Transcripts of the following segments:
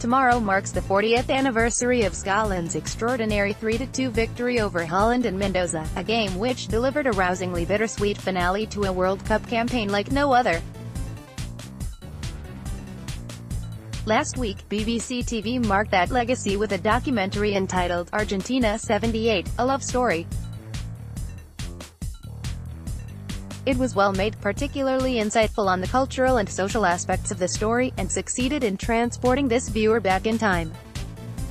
Tomorrow marks the 40th anniversary of Scotland's extraordinary 3-2 victory over Holland in Mendoza, a game which delivered a rousingly bittersweet finale to a World Cup campaign like no other. Last week, BBC TV marked that legacy with a documentary entitled Argentina 78, A Love Story. It was well made, particularly insightful on the cultural and social aspects of the story, and succeeded in transporting this viewer back in time.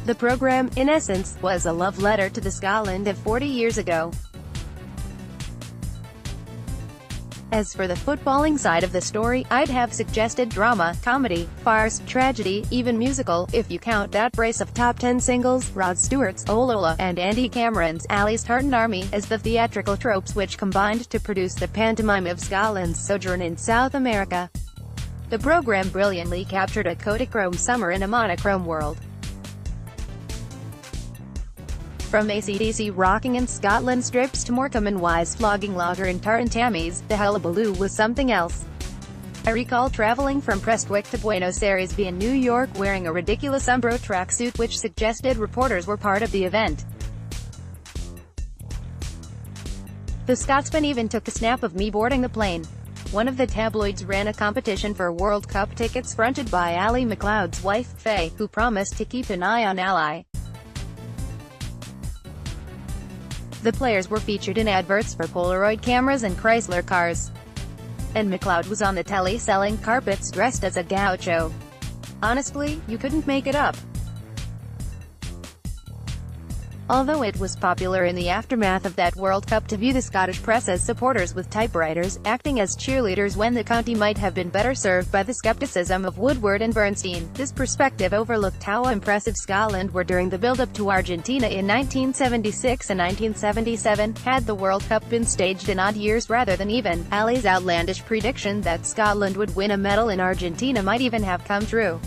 The program, in essence, was a love letter to the Scotland of 40 years ago. As for the footballing side of the story, I'd have suggested drama, comedy, farce, tragedy, even musical, if you count that brace of top 10 singles, Rod Stewart's "Oh Lola" and Andy Cameron's "Ali's Tartan Army," as the theatrical tropes which combined to produce the pantomime of Scotland's sojourn in South America. The program brilliantly captured a Kodachrome summer in a monochrome world. From AC/DC rocking in Scotland strips to Morecambe and Wise flogging lager in tartan tammies, the hullabaloo was something else. I recall traveling from Prestwick to Buenos Aires via New York wearing a ridiculous Umbro tracksuit which suggested reporters were part of the event. The Scotsman even took a snap of me boarding the plane. One of the tabloids ran a competition for World Cup tickets fronted by Ally MacLeod's wife, Faye, who promised to keep an eye on Ally. The players were featured in adverts for Polaroid cameras and Chrysler cars. And MacLeod was on the telly selling carpets dressed as a gaucho. Honestly, you couldn't make it up. Although it was popular in the aftermath of that World Cup to view the Scottish press as supporters with typewriters, acting as cheerleaders when the county might have been better served by the scepticism of Woodward and Bernstein, this perspective overlooked how impressive Scotland were during the build-up to Argentina in 1976 and 1977. Had the World Cup been staged in odd years rather than even, Ali's outlandish prediction that Scotland would win a medal in Argentina might even have come true.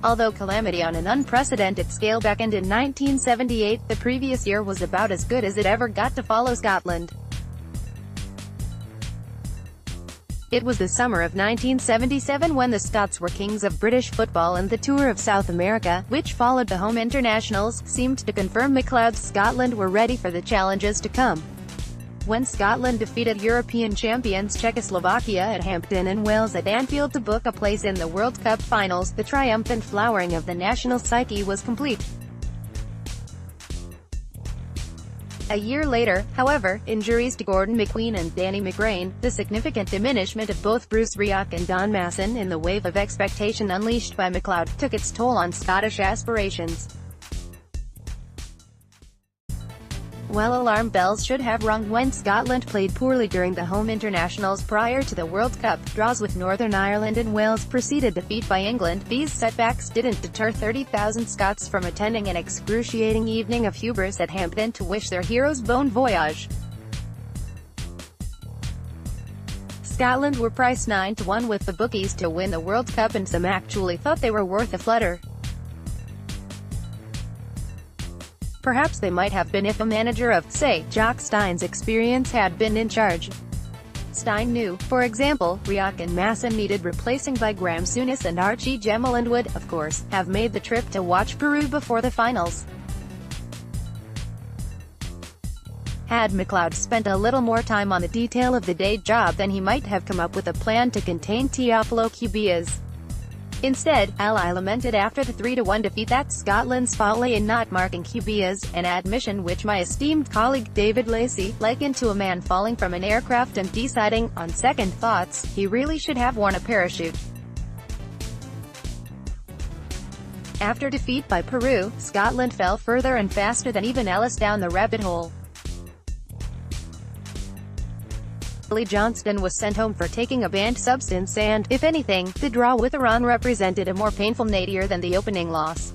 Although calamity on an unprecedented scale beckoned in 1978, the previous year was about as good as it ever got to follow Scotland. It was the summer of 1977 when the Scots were kings of British football, and the tour of South America, which followed the home internationals, seemed to confirm MacLeod's Scotland were ready for the challenges to come. When Scotland defeated European champions Czechoslovakia at Hampden and Wales at Anfield to book a place in the World Cup finals, the triumphant flowering of the national psyche was complete. A year later, however, injuries to Gordon McQueen and Danny McGrain, the significant diminishment of both Bruce Rioch and Don Masson in the wave of expectation unleashed by MacLeod, took its toll on Scottish aspirations. Well, alarm bells should have rung when Scotland played poorly during the home internationals prior to the World Cup. Draws with Northern Ireland and Wales preceded defeat by England. These setbacks didn't deter 30,000 Scots from attending an excruciating evening of hubris at Hampden to wish their heroes bon voyage. Scotland were priced 9-1 with the bookies to win the World Cup, and some actually thought they were worth a flutter. Perhaps they might have been if a manager of, say, Jock Stein's experience had been in charge. Stein knew, for example, Rioch and Masson needed replacing by Graham Souness and Archie Gemmill, and would, of course, have made the trip to watch Peru before the finals. Had MacLeod spent a little more time on the detail of the day job, then he might have come up with a plan to contain Teófilo Cubillas. Instead, Ally lamented after the 3-1 defeat that Scotland's fault lay in not marking Cubillas, an admission which my esteemed colleague David Lacey likened to a man falling from an aircraft and deciding, on second thoughts, he really should have worn a parachute. After defeat by Peru, Scotland fell further and faster than even Ellis down the rabbit hole. Lee Johnston was sent home for taking a banned substance and, if anything, the draw with Iran represented a more painful nadir than the opening loss.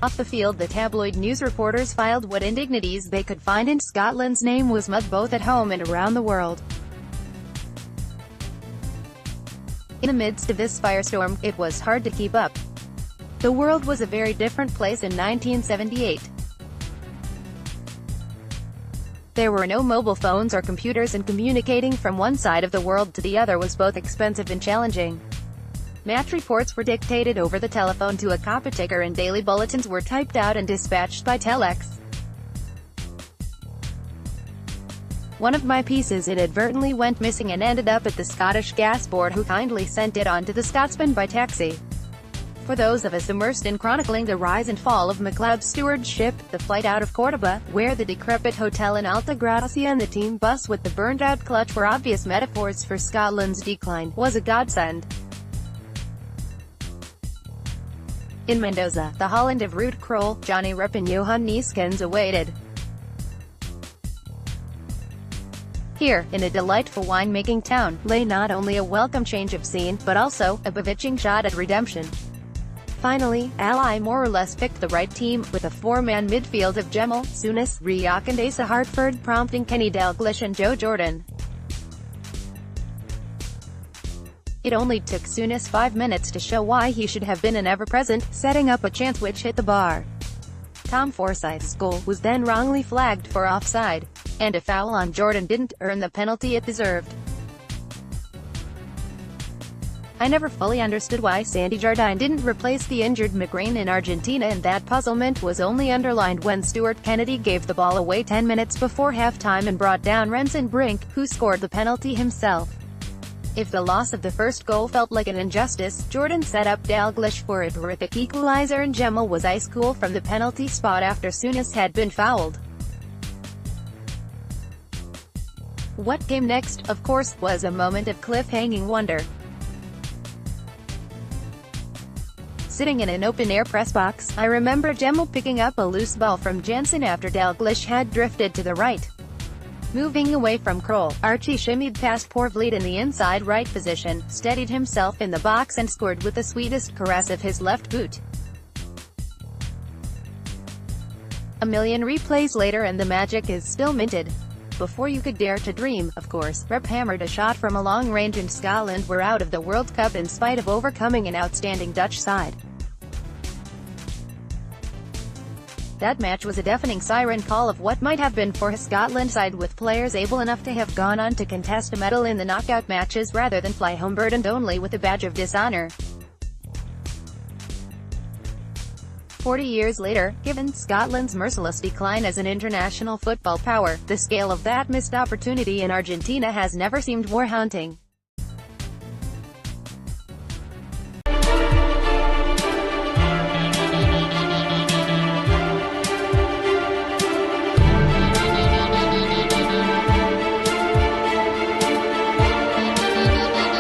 Off the field, the tabloid news reporters filed what indignities they could find in Scotland's name was mud both at home and around the world. In the midst of this firestorm, it was hard to keep up. The world was a very different place in 1978. There were no mobile phones or computers, and communicating from one side of the world to the other was both expensive and challenging. Match reports were dictated over the telephone to a copy taker and daily bulletins were typed out and dispatched by telex. One of my pieces inadvertently went missing and ended up at the Scottish Gas Board, who kindly sent it on to the Scotsman by taxi. For those of us immersed in chronicling the rise and fall of MacLeod's stewardship, the flight out of Cordoba, where the decrepit hotel in Alta Gracia and the team bus with the burned-out clutch were obvious metaphors for Scotland's decline, was a godsend. In Mendoza, the Holland of Ruud Krol, Johnny Rep and Johan Neeskens awaited. Here, in a delightful wine-making town, lay not only a welcome change of scene, but also a bewitching shot at redemption. Finally, Ally more or less picked the right team, with a four-man midfield of Gemel, Souness, Rioch and Asa Hartford prompting Kenny Dalglish and Joe Jordan. It only took Souness 5 minutes to show why he should have been an ever-present, setting up a chance which hit the bar. Tom Forsyth's goal was then wrongly flagged for offside, and a foul on Jordan didn't earn the penalty it deserved. I never fully understood why Sandy Jardine didn't replace the injured McGrain in Argentina, and that puzzlement was only underlined when Stuart Kennedy gave the ball away 10 minutes before halftime and brought down Renson Brink, who scored the penalty himself. If the loss of the first goal felt like an injustice, Jordan set up Dalglish for a terrific equalizer and Gemel was ice cool from the penalty spot after Souness had been fouled. What came next, of course, was a moment of cliff-hanging wonder. Sitting in an open-air press box, I remember Gemel picking up a loose ball from Jansen after Dalglish had drifted to the right. Moving away from Krol, Archie shimmied past Porvleet in the inside right position, steadied himself in the box and scored with the sweetest caress of his left boot. A million replays later and the magic is still minted. Before you could dare to dream, of course, Rep hammered a shot from a long range and Scotland were out of the World Cup in spite of overcoming an outstanding Dutch side. That match was a deafening siren call of what might have been for a Scotland side, with players able enough to have gone on to contest a medal in the knockout matches rather than fly home burdened only with a badge of dishonor. 40 years later, given Scotland's merciless decline as an international football power, the scale of that missed opportunity in Argentina has never seemed more haunting.